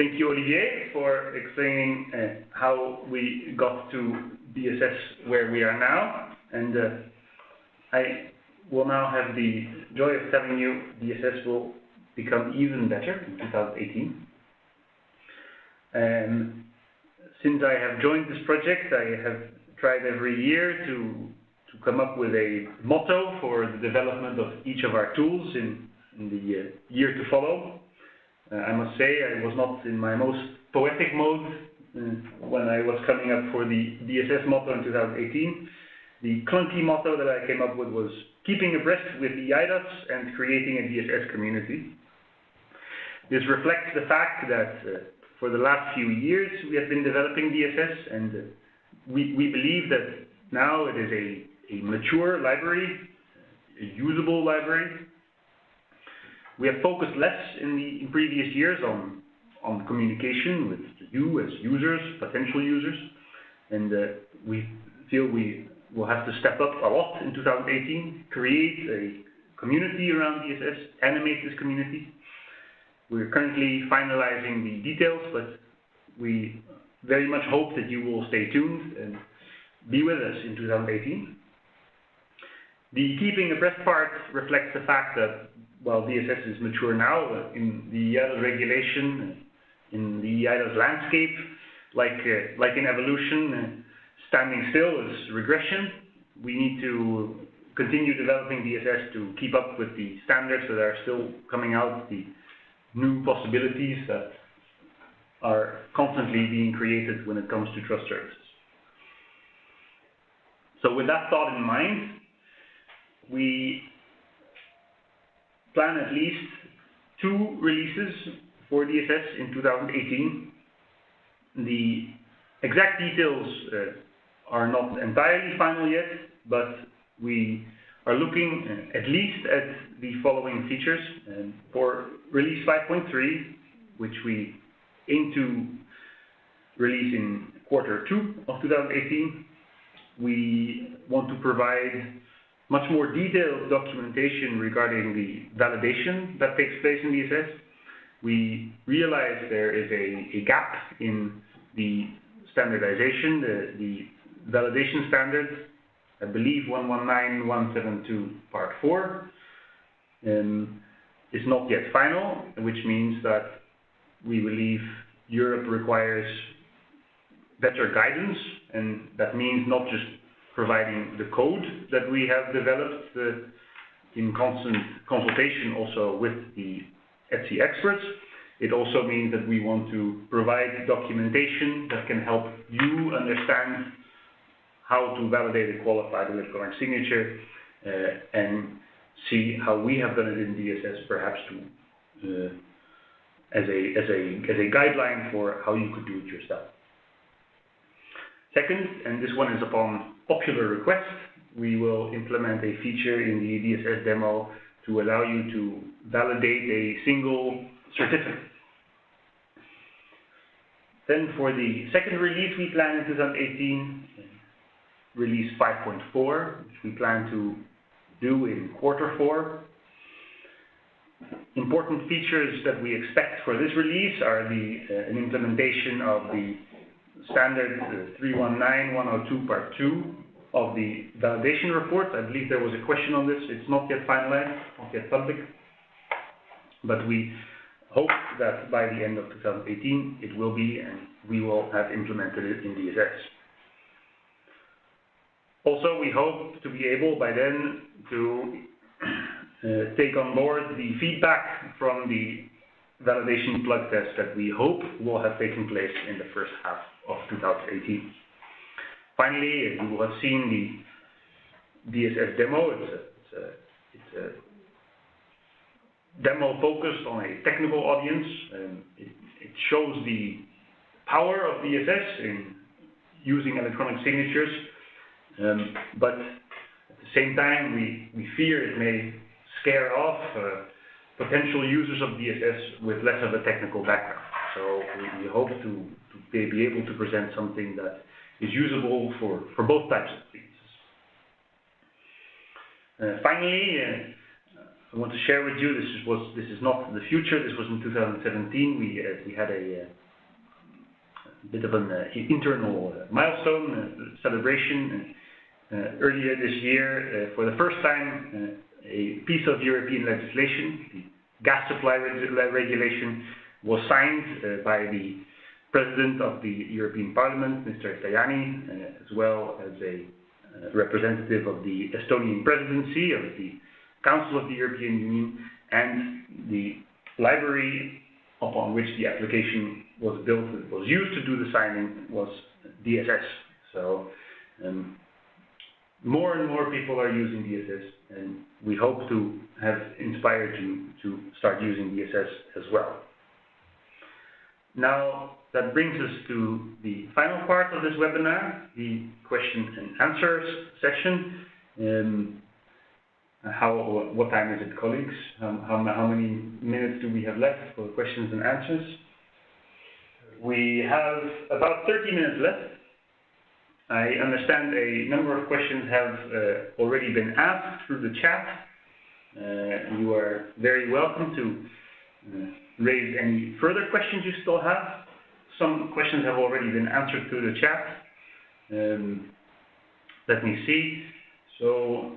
Thank you, Olivier, for explaining how we got to DSS where we are now. And I will now have the joy of telling you DSS will become even better in 2018. And since I have joined this project, I have tried every year to come up with a motto for the development of each of our tools in the year to follow. I must say I was not in my most poetic mode when I was coming up for the DSS motto in 2018. The clunky motto that I came up with was keeping abreast with the eIDAS and creating a DSS community. This reflects the fact that for the last few years we have been developing DSS, and we believe that now it is a mature library, a usable library. We have focused less in previous years on communication with you as users, potential users, and we feel we will have to step up a lot in 2018, create a community around DSS, animate this community. We're currently finalizing the details, but we very much hope that you will stay tuned and be with us in 2018. The keeping abreast part reflects the fact that while DSS is mature now in the eIDAS regulation, in the eIDAS landscape, like in evolution, standing still is regression. We need to continue developing DSS to keep up with the standards that are still coming out, the new possibilities that are constantly being created when it comes to trust services. So with that thought in mind, we plan at least 2 releases for DSS in 2018. The exact details are not entirely final yet, but we are looking at least at the following features. For release 5.3, which we aim to release in Q2 of 2018, we want to provide much more detailed documentation regarding the validation that takes place in DSS. We realize there is a gap in the standardization, the validation standard. I believe 119172 part 4 is not yet final, which means that we believe Europe requires better guidance, and that means not just providing the code that we have developed in constant consultation also with the ETSI experts. It also means that we want to provide documentation that can help you understand how to validate a qualified electronic signature and see how we have done it in DSS, perhaps to as a guideline for how you could do it yourself. Second, and this one is upon popular request, we will implement a feature in the DSS demo to allow you to validate a single certificate. Then for the second release we plan in 2018, release 5.4, which we plan to do in Q4. Important features that we expect for this release are an implementation of the standard 319102 part 2 of the validation report. I believe there was a question on this. It's not yet finalized, not yet public, but we hope that by the end of 2018 it will be, and we will have implemented it in DSS. Also, we hope to be able by then to take on board the feedback from the validation plug test that we hope will have taken place in the first half of 2018. Finally, you will have seen the DSS demo. It's a demo focused on a technical audience. It shows the power of DSS in using electronic signatures, but at the same time we fear it may scare off potential users of DSS with less of a technical background. So we hope to be able to present something that is usable for both types of releases. Finally, I want to share with you, this is not the future. This was in 2017. We had a bit of an internal milestone celebration earlier this year. For the first time, a piece of European legislation, the gas supply regulation, was signed by the President of the European Parliament, Mr. Tajani, as well as a representative of the Estonian presidency of the Council of the European Union, and the library upon which the application was built, was used to do the signing, was DSS. So more and more people are using DSS, and we hope to have inspired you to start using DSS as well. Now, that brings us to the final part of this webinar, the questions and answers session. What time is it, colleagues? How many minutes do we have left for questions and answers? We have about 30 minutes left. I understand a number of questions have already been asked through the chat. You are very welcome to raise any further questions you still have. Some questions have already been answered through the chat. Let me see. So